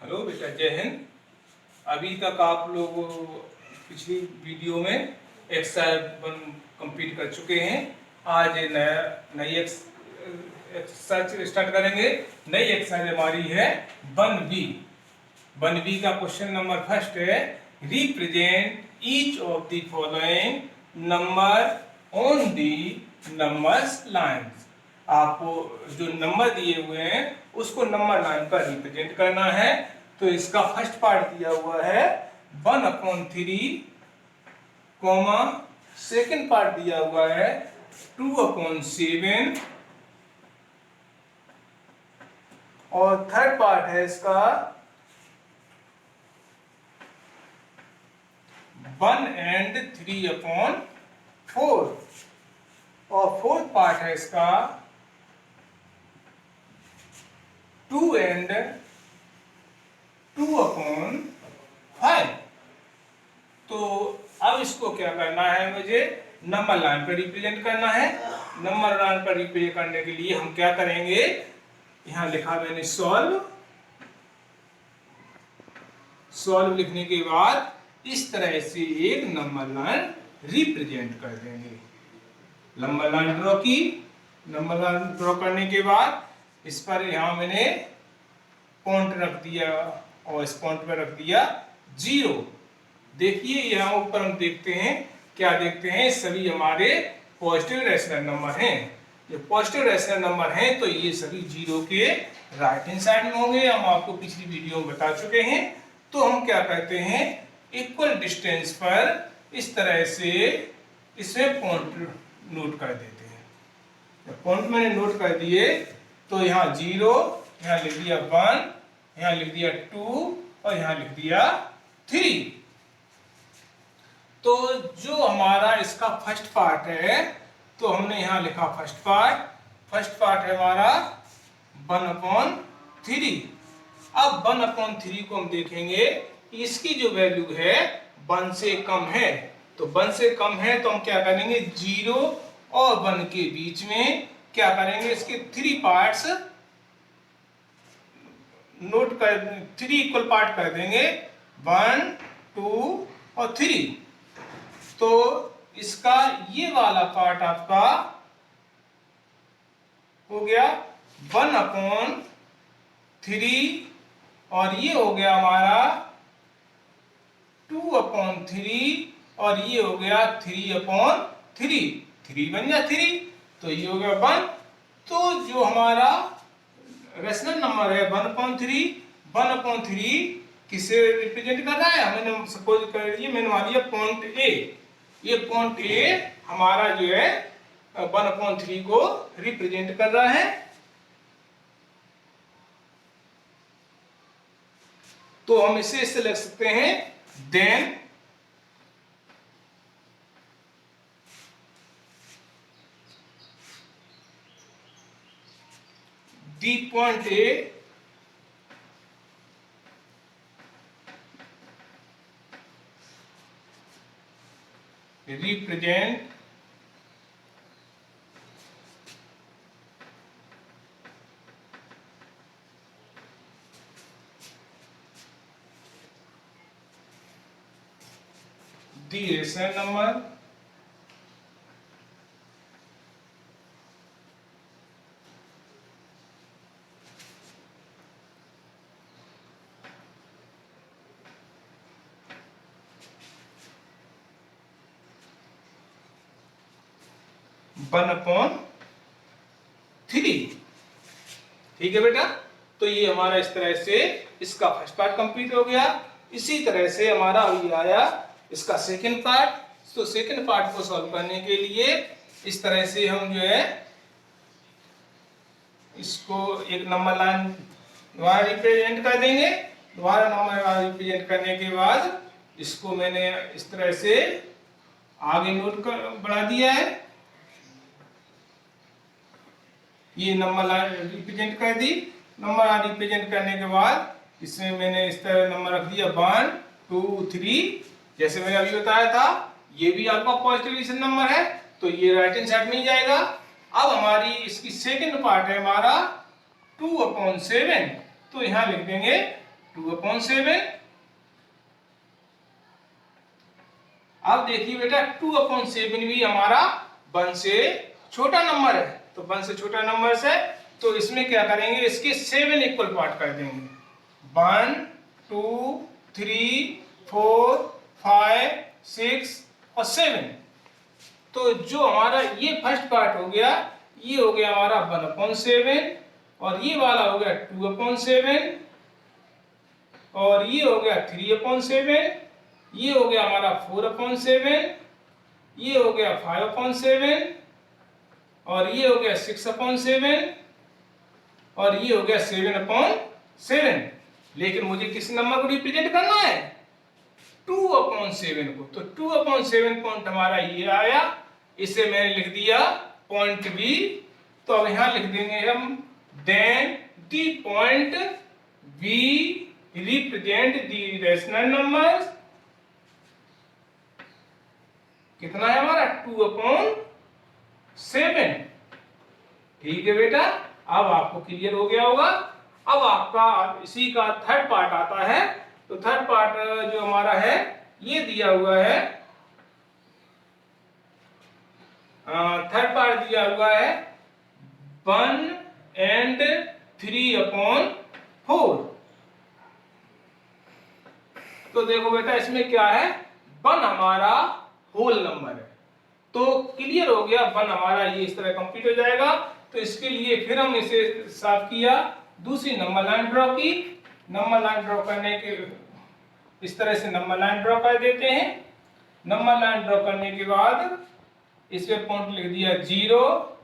Hello बेटा, जय हिंद। अभी तक आप लोग पिछली वीडियो में एक्सरसाइज 1 कंप्लीट कर चुके हैं। आज नई एक्सरसाइज स्टार्ट करेंगे। नई एक्सरसाइज हमारी है 1B। 1B का क्वेश्चन नंबर फर्स्ट है, represent each of the following number on the numbers lines. आपको जो नंबर दिए हुए हैं उसको नंबर लाइन पर रिप्रेजेंट करना है। तो इसका फर्स्ट पार्ट दिया हुआ है 1/3, सेकेंड पार्ट दिया हुआ है 2/7 और थर्ड पार्ट है इसका 1 and 3/4 और फोर्थ पार्ट है इसका 2 and 2/5। तो अब इसको क्या करना है, मुझे नंबर लाइन पर रिप्रेजेंट करना है। नंबर लाइन पर रिप्रेजेंट करने के लिए हम क्या करेंगे, यहां लिखा मैंने सॉल्व लिखने के बाद इस तरह से एक नंबर लाइन रिप्रेजेंट कर देंगे। नंबर लाइन ड्रॉ की। नंबर लाइन ड्रॉ करने के बाद इस पर यहां मैंने पॉइंट रख दिया और इस पॉइंट पर रख दिया 0। देखिए यहाँ ऊपर हम देखते हैं, क्या देखते हैं, सभी हमारे पॉजिटिव रेशनल नंबर हैं। ये पॉजिटिव रेशनल नंबर हैं तो ये सभी 0 के राइट हैंड साइड में होंगे। हम आपको पिछली वीडियो में बता चुके हैं। तो हम क्या करते हैं, इक्वल डिस्टेंस पर इस तरह से इसमें पॉइंट नोट कर देते हैं। पॉइंट मैंने नोट कर दिए तो यहाँ 0, यहाँ लिख दिया 1, यहाँ लिख दिया 2 और यहाँ लिख दिया 3। तो जो हमारा इसका फर्स्ट पार्ट है तो हमने यहाँ लिखा फर्स्ट पार्ट है हमारा 1/3। अब 1/3 को हम देखेंगे, इसकी जो वैल्यू है 1 से कम है। तो 1 से कम है तो हम क्या करेंगे, 0 और 1 के बीच में क्या करेंगे, इसके 3 पार्ट्स नोट कर 3 इक्वल पार्ट कर देंगे, 1, 2 और 3। तो इसका ये वाला पार्ट आपका हो गया 1/3 और ये हो गया हमारा 2/3 और ये हो गया 3/3। 3 बन गया 3, तो ये हो गया 1। तो जो हमारा रेशनल नंबर है 1/3 किसे रिप्रेजेंट कर रहा है, मैंने सपोज कर लिया, मैंने मान लिया पॉइंट ए। ये पॉइंट ए हमारा जो है 1/3 को रिप्रेजेंट कर रहा है। तो हम इसे इससे लिख सकते हैं, then the point A represent the rational number one upon 3। ठीक है बेटा, तो ये हमारा इस तरह से इसका फर्स्ट पार्ट कंप्लीट हो गया। इसी तरह से हमारा अभी आया इसका सेकंड पार्ट। तो सेकंड पार्ट को सॉल्व करने के लिए इस तरह से हम जो है इसको एक नंबर लाइन द्वारा रिप्रेजेंट कर देंगे। द्वारा नंबर रिप्रेजेंट करने के बाद इसको मैंने इस तरह से आगे नोट कर बढ़ा दिया है। ये नंबर लाइन रिप्रेजेंट कर दी। नंबर लाइन रिप्रेजेंट करने के बाद इसमें मैंने इस तरह नंबर रख दिया 1, 2, 3, जैसे मैंने अभी बताया था। ये भी आपका पॉजिटिव नंबर है तो ये राइट हैंड साइड में ही जाएगा। अब हमारी इसकी सेकंड पार्ट है हमारा 2/7, तो यहाँ लिख देंगे 2/7। अब देखिए बेटा 2/7 भी हमारा 1 से छोटा नंबर है, तो 1 से छोटा नंबर से तो इसमें क्या करेंगे, इसके 7 इक्वल पार्ट कर देंगे। 1 2 3 4 5 6 और 7। तो जो हमारा ये फर्स्ट पार्ट हो गया, ये हो गया हमारा 1/7 और ये वाला हो गया 2/7 और ये हो गया 3/7, ये हो गया हमारा 4/7, ये हो गया 5/7 और ये हो गया 6/7 और ये हो गया 7/7। लेकिन मुझे किस नंबर को रिप्रेजेंट करना है, 2/7 को। तो 2/7 पॉइंट हमारा ये आया, इसे मैंने लिख दिया पॉइंट बी। तो अब यहां लिख देंगे हम, then the point B represent the rational numbers. कितना है हमारा 2/7। ठीक है बेटा, अब आपको क्लियर हो गया होगा। अब आपका इसी का थर्ड पार्ट आता है। तो थर्ड पार्ट जो हमारा है ये दिया हुआ है, थर्ड पार्ट दिया हुआ है 1 and 3/4। तो देखो बेटा इसमें क्या है, 1 हमारा होल नंबर है, तो क्लियर हो गया 1 हमारा ये इस तरह कंप्लीट हो जाएगा। तो इसके लिए फिर हम इसे साफ किया, दूसरी नंबर लाइन ड्रॉ की। नंबर लाइन ड्रॉ करने के इस तरह से नंबर लाइन ड्रॉ कर देते हैं। नंबर लाइन ड्रॉ करने के बाद इस पे पॉइंट लिख दिया 0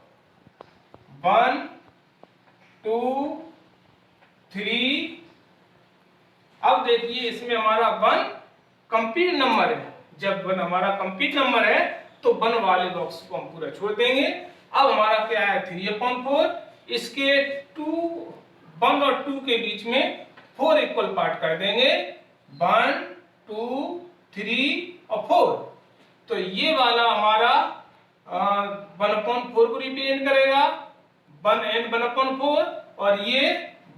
1 2 3। अब देखिए इसमें हमारा 1 कंप्लीट नंबर है। जब 1 हमारा कंप्लीट नंबर है तो 1 वाले बॉक्स को हम पूरा छोड़ देंगे। अब हमारा क्या है 3/4। इसके 1 और 2 के बीच में 4 इक्वल पार्ट कर देंगे, 1 2 3 और 4। तो ये वाला हमारा 1/4 को रिप्रेजेंट करेगा, 1 and 1/4, और ये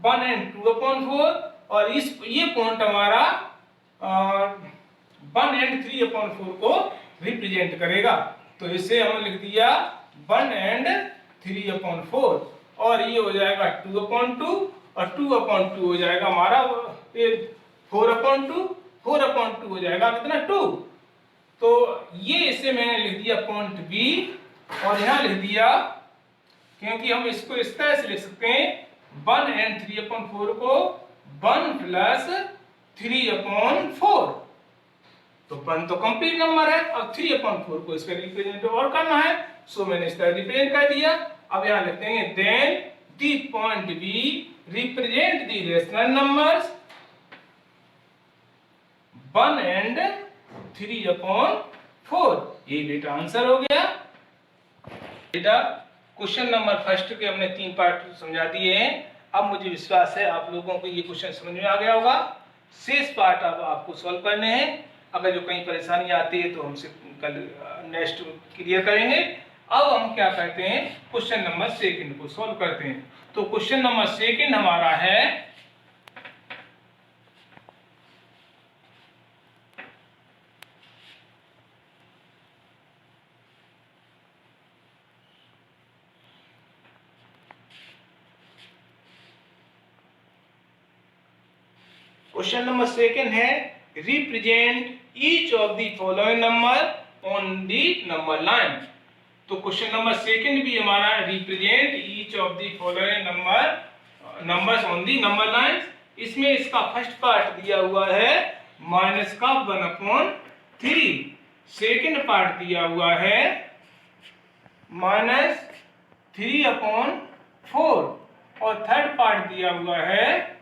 1 and 2/4, और ये पॉइंट हमारा 1 and 3/4 को रिप्रेजेंट करेगा। तो इसे हम लिख दिया 1 and 3/4, और ये हो जाएगा 2/2, और 2/2 हो जाएगा हमारा 4/2, 4/2 हो जाएगा कितना 2। तो ये इसे मैंने लिख दिया पॉइंट बी, और यहां लिख दिया, क्योंकि हम इसको इस तरह से लिख सकते हैं 1 and 3/4 को 1 plus 3/4। तो 1 तो कंप्लीट नंबर है, अब 3/4 को इसका रिप्रेजेंट और करना है, सो मैंने इस तरह रिप्रेजेंट कर दिया। अब यहां लिखते हैं then the point B represent the rational numbers 1 and 3/4। ये बेटा आंसर हो गया। बेटा क्वेश्चन नंबर फर्स्ट के हमने 3 पार्ट समझा दिए हैं। अब मुझे विश्वास है आप लोगों को ये क्वेश्चन समझ में आ गया होगा। शेष पार्ट अब आपको सॉल्व करने हैं। अगर जो कहीं परेशानी आती है तो हमसे कल नेक्स्ट क्लियर करेंगे। अब हम क्या करते हैं, क्वेश्चन नंबर सेकंड को सॉल्व करते हैं। तो क्वेश्चन नंबर सेकंड हमारा है, क्वेश्चन नंबर सेकंड है represent each of the following number on the number line. तो क्वेश्चन नंबर सेकंड भी हमारा represent each of the following numbers on the number line. इसमें इसका फर्स्ट पार्ट दिया हुआ है माइनस का 1/3, सेकंड पार्ट दिया हुआ है -3/4, और थर्ड पार्ट दिया हुआ है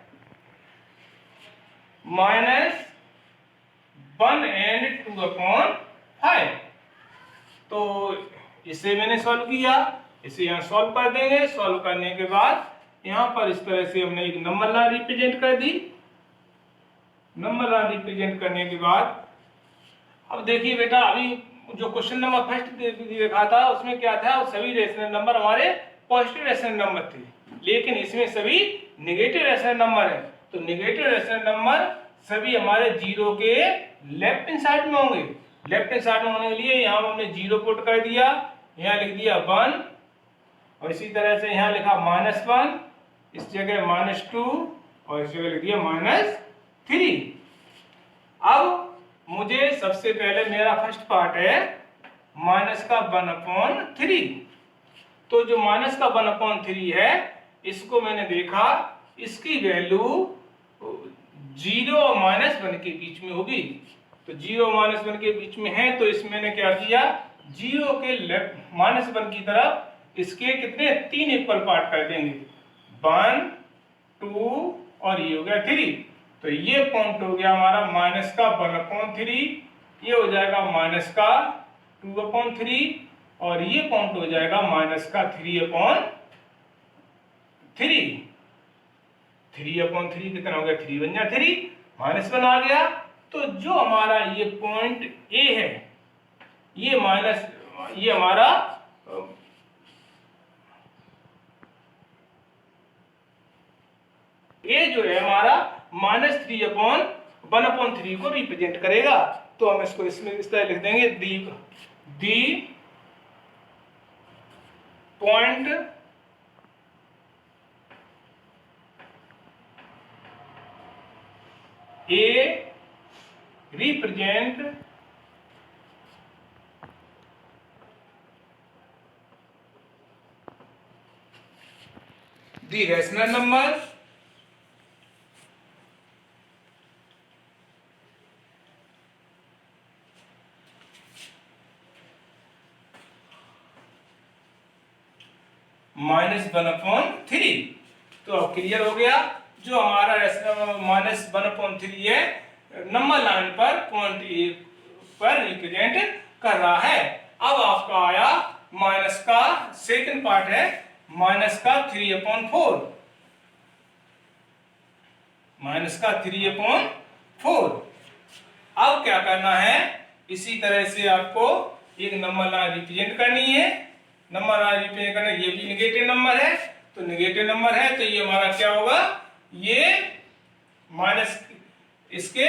-1 and 2/5। तो इसे मैंने सॉल्व किया, इसे यहाँ सॉल्व कर देंगे। सॉल्व करने के बाद यहाँ पर इस तरह से हमने एक नंबर लाइन रिप्रेजेंट कर दी। नंबर लाइन रिप्रेजेंट करने के बाद अब देखिए बेटा, अभी जो क्वेश्चन नंबर फर्स्ट देखा था उसमें क्या था, सभी रेशनल नंबर हमारे पॉजिटिव रेशनल नंबर थे, लेकिन इसमें सभी नेगेटिव रेशनल नंबर है। तो नेगेटिव रेशनल नंबर सभी हमारे जीरो के लेफ्ट हैंड साइड में होंगे। लेफ्ट हैंड साइड में होने के लिए यहाँ हमने जीरो पुट कर दिया, यहाँ लिख दिया 1 और इसी तरह से यहाँ लिखा -1, इस जगह -2 और इस जगह लिख दिया -3। अब मुझे सबसे पहले मेरा फर्स्ट पार्ट है माइनस का 1/3। तो जो माइनस का 1/3 है इसको मैंने देखा, इसकी वैल्यू 0 और -1 के बीच में होगी। तो 0 और -1 के बीच में है, तो इसमें मैंने क्या किया, 0 के लेफ्ट -1 की तरफ इसके कितने 3 इक्वल पार्ट कर देंगे, 1 2 और ये हो गया 3। तो ये पॉइंट हो गया हमारा माइनस का 1/3, ये हो जाएगा माइनस का 2/3 और ये पॉइंट हो जाएगा माइनस का 3/3। 3/3 कितना हो गया, 3 बन गया 3, -1 आ गया। तो जो हमारा ये पॉइंट ए है, ये हमारा ए जो है हमारा -3/1/3 को रिप्रेजेंट करेगा। तो हम इसको इसमें इस तरह लिख देंगे, the point A represent the rational number -1/3। तो अब क्लियर हो गया, जो हमारा -1/3 है नंबर लाइन पर पॉइंट ए पर रिप्रेजेंट कर रहा है। अब आपका आया माइनस का सेकंड पार्ट है माइनस का 3/4। अब क्या करना है, इसी तरह से आपको एक नंबर लाइन रिप्रेजेंट करनी है। नंबर लाइन रिप्रेजेंट करना, ये भी नेगेटिव नंबर है, तो नेगेटिव नंबर है तो ये हमारा क्या होगा, ये माइनस इसके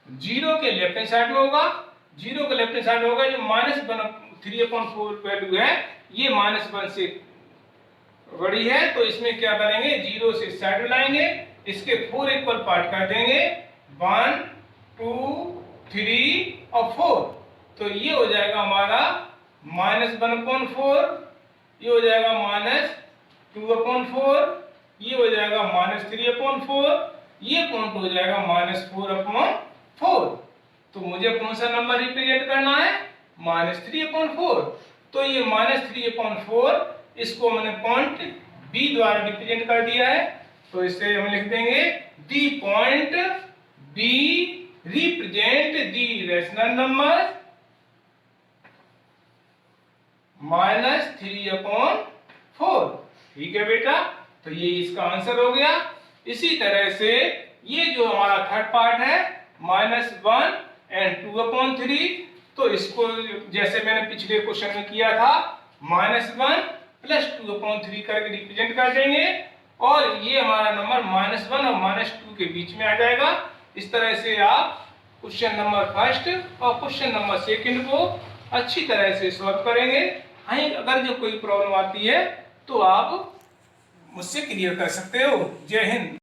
जीरो के लेफ्ट हैंड साइड में होगा। जीरो के लेफ्ट हैंड साइड में होगा, जो -3/4 वैल्यू है ये -1 से बड़ी है, तो इसमें क्या करेंगे, जीरो से साइड में लाएंगे, इसके 4 इक्वल पार्ट कर देंगे, 1 2 3 और 4। तो ये हो जाएगा हमारा -1/4, ये हो जाएगा -2/4, ये हो जाएगा -3/4, ये पॉइंट हो जाएगा -4/4। तो मुझे कौन सा नंबर रिप्रेजेंट करना है, -3/4। तो ये -3/4 इसको मैंने पॉइंट बी द्वारा रिप्रेजेंट कर दिया है। तो इसे हम लिख देंगे, the point B represent the rational number -3/4। ठीक है बेटा, तो ये इसका आंसर हो गया। इसी तरह से ये जो हमारा थर्ड पार्ट है -1 और 2/3, तो इसको जैसे मैंने पिछले क्वेश्चन में किया था -1 + 2/3 करके रिप्रेजेंट कर देंगे और ये हमारा नंबर -1 और -2 के बीच में आ जाएगा। इस तरह से आप क्वेश्चन नंबर फर्स्ट और क्वेश्चन नंबर सेकंड को अच्छी तरह से सॉल्व करेंगे। अगर जो कोई प्रॉब्लम आती है तो आप मुझसे क्लियर कर सकते हो। जय हिंद।